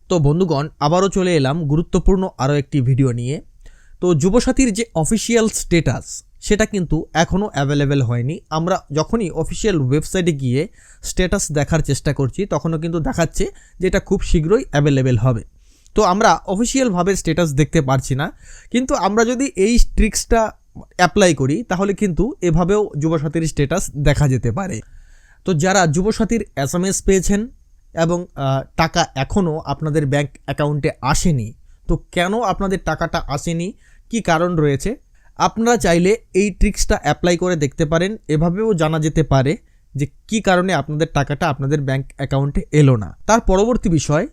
তো বন্ধুগণ আবারও চলে এলাম গুরুত্বপূর্ণ আরও একটি ভিডিও নিয়ে। তো যুবসাথীর যে অফিসিয়াল স্ট্যাটাস সেটা কিন্তু এখনও অ্যাভেলেবেল হয়নি। আমরা যখনই অফিসিয়াল ওয়েবসাইটে গিয়ে স্ট্যাটাস দেখার চেষ্টা করছি তখনও কিন্তু দেখাচ্ছে যে এটা খুব শীঘ্রই অ্যাভেলেবেল হবে। তো আমরা অফিসিয়ালভাবে স্ট্যাটাস দেখতে পারছি না, কিন্তু আমরা যদি এই ট্রিক্সটা অ্যাপ্লাই করি তাহলে কিন্তু এভাবেও যুবসাথীর স্ট্যাটাস দেখা যেতে পারে। তো যারা যুবসাথীর SMS পেয়েছেন এবং টাকা এখনও আপনাদের ব্যাংক অ্যাকাউন্টে আসেনি, তো কেন আপনাদের টাকাটা আসেনি, কি কারণ রয়েছে, আপনারা চাইলে এই ট্রিক্সটা অ্যাপ্লাই করে দেখতে পারেন। এভাবেও জানা যেতে পারে যে কি কারণে আপনাদের টাকাটা আপনাদের ব্যাংক অ্যাকাউন্টে এলো না। তার পরবর্তী বিষয়,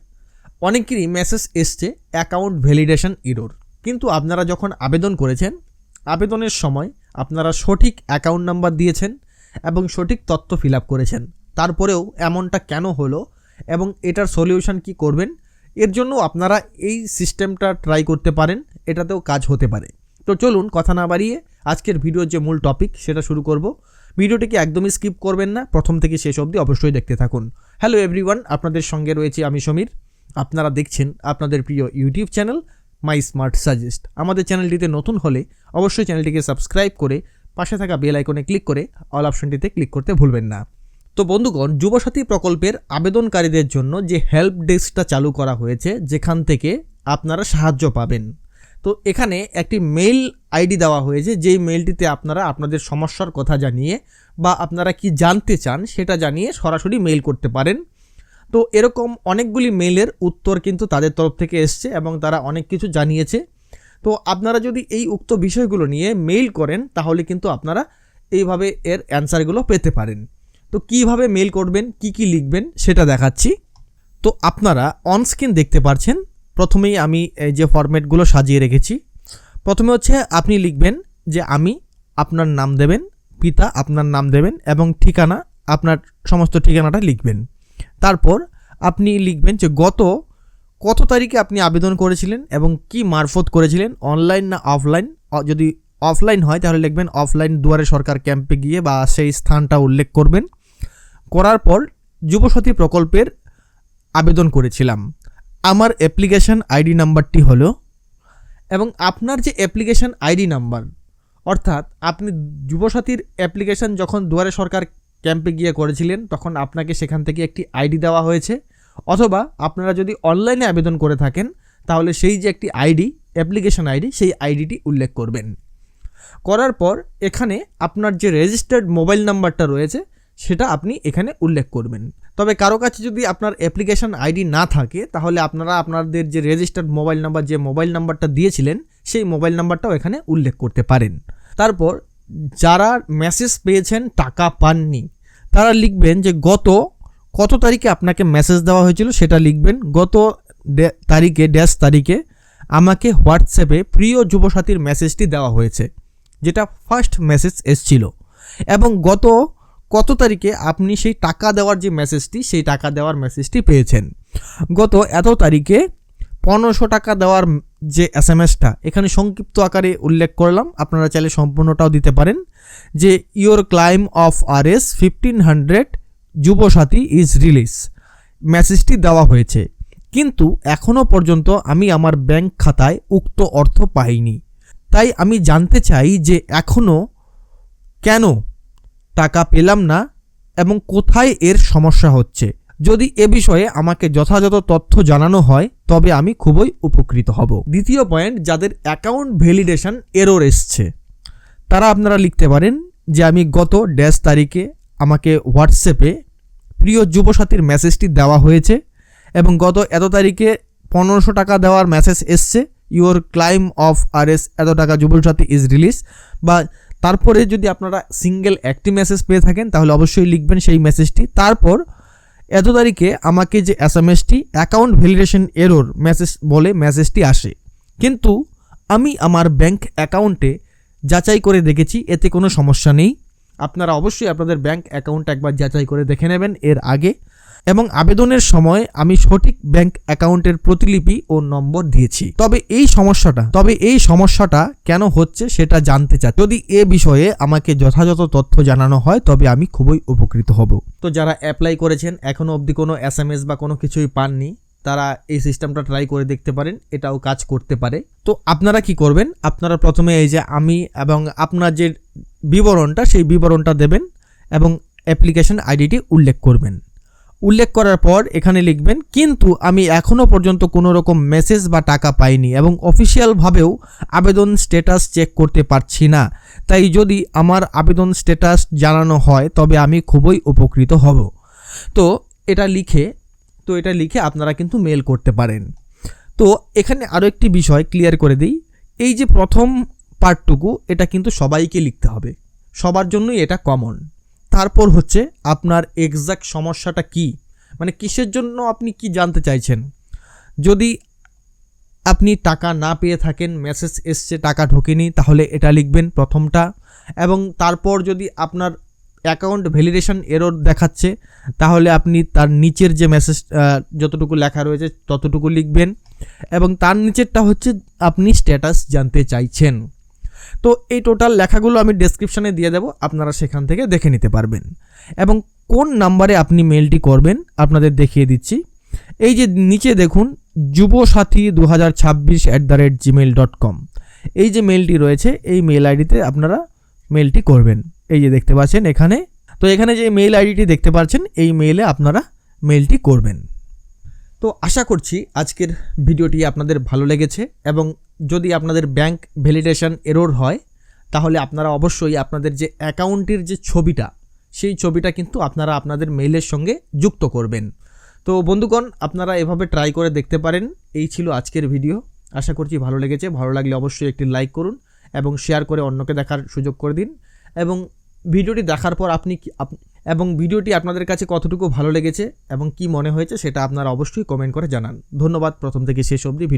অনেকেরই মেসেজ এসছে অ্যাকাউন্ট ভ্যালিডেশন এরর, কিন্তু আপনারা যখন আবেদন করেছেন আবেদনের সময় আপনারা সঠিক অ্যাকাউন্ট নাম্বার দিয়েছেন এবং সঠিক তথ্য ফিল আপ করেছেন, তারপরেও এমনটা কেন হলো এবং এটার সলিউশন কি করবেন, এর জন্য আপনারা এই সিস্টেমটা ট্রাই করতে পারেন, এটাতেও কাজ হতে পারে। তো চলুন কথা না বাড়িয়ে আজকের ভিডিওর যে মূল টপিক সেটা শুরু করব। ভিডিওটিকে একদমই স্কিপ করবেন না, প্রথম থেকে শেষ অবধি অবশ্যই দেখতে থাকুন। হ্যালো এভরিওয়ান, আপনাদের সঙ্গে রয়েছে আমি সমীর। আপনারা দেখছেন আপনাদের প্রিয় YouTube channel my smart suggest. আমাদের চ্যানেলটিতে নতুন হলে অবশ্যই চ্যানেলটিকে সাবস্ক্রাইব করে পাশে থাকা বেল আইকনে ক্লিক করে অল অপশনটিতে ক্লিক করতে ভুলবেন না। তো বন্ধুগণ, যুবসাথী প্রকল্পের আবেদনকারীদের জন্য যে হেল্প ডেস্কটা চালু করা হয়েছে, যেখান থেকে আপনারা সাহায্য পাবেন, তো এখানে একটি মেইল আইডি দেওয়া হয়েছে, যেই মেইলটিতে আপনারা আপনাদের সমস্যার কথা জানিয়ে বা আপনারা কি জানতে চান সেটা জানিয়ে সরাসরি মেইল করতে পারেন। তো এরকম অনেকগুলি মেইলের উত্তর কিন্তু তাদের তরফ থেকে এসছে এবং তারা অনেক কিছু জানিয়েছে। তো আপনারা যদি এই উক্ত বিষয়গুলো নিয়ে মেইল করেন তাহলে কিন্তু আপনারা এইভাবে এর অ্যান্সারগুলো পেতে পারেন। তো কিভাবে মেইল করবেন, কি লিখবেন সেটা দেখাচ্ছি। তো আপনারা অনস্ক্রিন দেখতে পাচ্ছেন, প্রথমেই আমি এই যে ফরম্যাটগুলো সাজিয়ে রেখেছি। প্রথমে হচ্ছে আপনি লিখবেন যে আমি, আপনার নাম দেবেন, পিতা আপনার নাম দেবেন এবং ঠিকানা, আপনার সমস্ত ঠিকানাটা লিখবেন। তারপর আপনি লিখবেন যে কত তারিখে আপনি আবেদন করেছিলেন এবং কি মারফত করেছিলেন, অনলাইন না অফলাইন। যদি অফলাইন হয় তাহলে লিখবেন অফলাইন দুয়ারে সরকার ক্যাম্পে গিয়ে, বা সেই স্থানটা উল্লেখ করবেন। করার পর যুবসাথী প্রকল্পের আবেদন করেছিলাম, আমার অ্যাপ্লিকেশন আইডি নাম্বারটি হলো, এবং আপনার যে অ্যাপ্লিকেশন আইডি নাম্বার, অর্থাৎ আপনি যুবসাথীর অ্যাপ্লিকেশন যখন দুয়ারে সরকার ক্যাম্পে গিয়ে করেছিলেন তখন আপনাকে সেখান থেকে একটি আইডি দেওয়া হয়েছে, অথবা আপনারা যদি অনলাইনে আবেদন করে থাকেন তাহলে সেই যে একটি আইডি, অ্যাপ্লিকেশন আইডি, সেই আইডিটি উল্লেখ করবেন। করার পর এখানে আপনার যে রেজিস্টার্ড মোবাইল নাম্বারটা রয়েছে সেটা আপনি এখানে উল্লেখ করবেন। তবে কারো কাছে যদি আপনার অ্যাপ্লিকেশন আইডি না থাকে তাহলে আপনারা আপনাদের যে রেজিস্টার্ড মোবাইল নাম্বার, যে মোবাইল নাম্বারটা দিয়েছিলেন সেই মোবাইল নাম্বারটাও এখানে উল্লেখ করতে পারেন। তারপর যারা মেসেজ পেয়েছেন টাকা পাননি তারা লিখবেন যে কত তারিখে আপনাকে মেসেজ দেওয়া হয়েছিল সেটা লিখবেন। গত তারিখে তারিখে আমাকে হোয়াটসঅ্যাপে প্রিয় যুবসাথীর মেসেজটি দেওয়া হয়েছে, যেটা ফার্স্ট মেসেজ এসছিল, এবং কত তারিখে আপনি সেই টাকা দেওয়ার যে মেসেজটি, সেই টাকা দেওয়ার মেসেজটি পেয়েছেন। গত এত তারিখে 1500 টাকা দেওয়ার যে SMS-টা এখানে সংক্ষিপ্ত আকারে উল্লেখ করলাম, আপনারা চাইলে সম্পূর্ণটাও দিতে পারেন, যে your claim of RS 1500 Yuvasathi is release, মেসেজটি দেওয়া হয়েছে, কিন্তু এখনও পর্যন্ত আমি আমার ব্যাংক খাতায় উক্ত অর্থ পাইনি। তাই আমি জানতে চাই যে এখনও কেন টাকা পেলাম না এবং কোথায় এর সমস্যা হচ্ছে। যদি এ বিষয়ে আমাকে যথাযথ তথ্য জানানো হয় তবে আমি খুবই উপকৃত হব। দ্বিতীয় পয়েন্ট, যাদের অ্যাকাউন্ট ভ্যালিডেশন এরর এসছে তারা আপনারা লিখতে পারেন যে আমি গত তারিখে আমাকে হোয়াটসঅ্যাপে প্রিয় যুবসাথীর মেসেজটি দেওয়া হয়েছে এবং গত এত তারিখে 1500 টাকা দেওয়ার মেসেজ এসছে, ইওর ক্লাইম অফ RS এত টাকা যুবসাথী ইজ রিলিজ। বা তারপরে যদি আপনারা সিঙ্গেল একটি মেসেজ পেয়ে থাকেন তাহলে অবশ্যই লিখবেন সেই মেসেজটি। তারপর এত তারিখে আমাকে যে SMS-টি অ্যাকাউন্ট ভ্যালিডেশন এরর মেসেজ বলে মেসেজটি আসে, কিন্তু আমি আমার ব্যাংক অ্যাকাউন্টে যাচাই করে দেখেছি এতে কোনো সমস্যা নেই। আপনারা অবশ্যই আপনাদের ব্যাংক অ্যাকাউন্ট একবার যাচাই করে দেখে নেবেন এর আগে, এবং আবেদনের সময় আমি সঠিক ব্যাংক অ্যাকাউন্টের প্রতিলিপি ও নম্বর দিয়েছি। তবে এই সমস্যাটা কেন হচ্ছে সেটা জানতে চাই। যদি এ বিষয়ে আমাকে যথাযথ তথ্য জানানো হয় তবে আমি খুবই উপকৃত হব। তো যারা অ্যাপ্লাই করেছেন এখনো অবধি কোনো SMS বা কোনো কিছুই পাননি তারা এই সিস্টেমটা ট্রাই করে দেখতে পারেন, এটাও কাজ করতে পারে। তো আপনারা কি করবেন, আপনারা প্রথমে এই যে আমি এবং আপনার যে বিবরণটা সেই বিবরণটা দেবেন এবং অ্যাপ্লিকেশন আইডিটি উল্লেখ করবেন। উল্লেখ করার পর এখানে লিখবেন কিন্তু আমি এখনও পর্যন্ত কোনো রকম মেসেজ বা টাকা পাইনি এবং অফিসিয়ালভাবেও আবেদন স্ট্যাটাস চেক করতে পারছি না, তাই যদি আমার আবেদন স্ট্যাটাস জানানো হয় তবে আমি খুবই উপকৃত হব। তো এটা লিখে আপনারা কিন্তু মেল করতে পারেন। তো এখানে আরও একটি বিষয় ক্লিয়ার করে দিই, এই যে প্রথম পার্টটুকু এটা কিন্তু সবাইকে লিখতে হবে, সবার জন্যই এটা কমন। তারপর হচ্ছে আপনার এক্সাক্ট সমস্যাটা কি, মানে কিসের জন্য আপনি কি জানতে চাইছেন। যদি আপনি টাকা না পেয়ে থাকেন, মেসেজ এসছে টাকা ঢোকেনি, তাহলে এটা লিখবেন প্রথমটা। এবং তারপর যদি আপনার অ্যাকাউন্ট ভ্যালিডেশন এরর দেখাচ্ছে তাহলে আপনি তার নিচের যে মেসেজ যতটুকু লেখা রয়েছে ততটুকু লিখবেন এবং তার নিচেরটা হচ্ছে আপনি স্ট্যাটাস জানতে চাইছেন। তো এই টোটাল লেখাগুলো আমি ডেসক্রিপশানে দিয়ে দেব, আপনারা সেখান থেকে দেখে নিতে পারবেন। এবং কোন নাম্বারে আপনি মেলটি করবেন আপনাদের দেখিয়ে দিচ্ছি। এই যে নিচে দেখুন jubosathy2026@gmail.com, এই যে মেলটি রয়েছে এই মেল আইডিতে আপনারা মেলটি করবেন। এই যে দেখতে পাচ্ছেন এখানে, তো এখানে যে মেল আইডিটি দেখতে পাচ্ছেন এই মেলে আপনারা মেলটি করবেন। তো আশা করছি আজকের ভিডিওটি আপনাদের ভালো লেগেছে এবং যদি আপনাদের ব্যাংক ভ্যালিডেশন এরর হয় তাহলে আপনারা অবশ্যই আপনাদের যে অ্যাকাউন্টের যে ছবিটা সেই ছবিটা কিন্তু আপনারা আপনাদের মেইলের সঙ্গে যুক্ত করবেন। তো বন্ধুগণ, আপনারা এভাবে ট্রাই করে দেখতে পারেন। এই ছিল আজকের ভিডিও, আশা করছি ভালো লেগেছে। ভালো লাগলে অবশ্যই একটি লাইক করুন এবং শেয়ার করে অন্যকে দেখার সুযোগ করে দিন। এবং ভিডিওটি দেখার পর ভিডিওটি আপনাদের কাছে কতটুকু ভালো লেগেছে এবং কি মনে হয়েছে সেটা আপনারা অবশ্যই কমেন্ট করে জানান। ধন্যবাদ প্রথম থেকে শেষ অবধি ভিডিও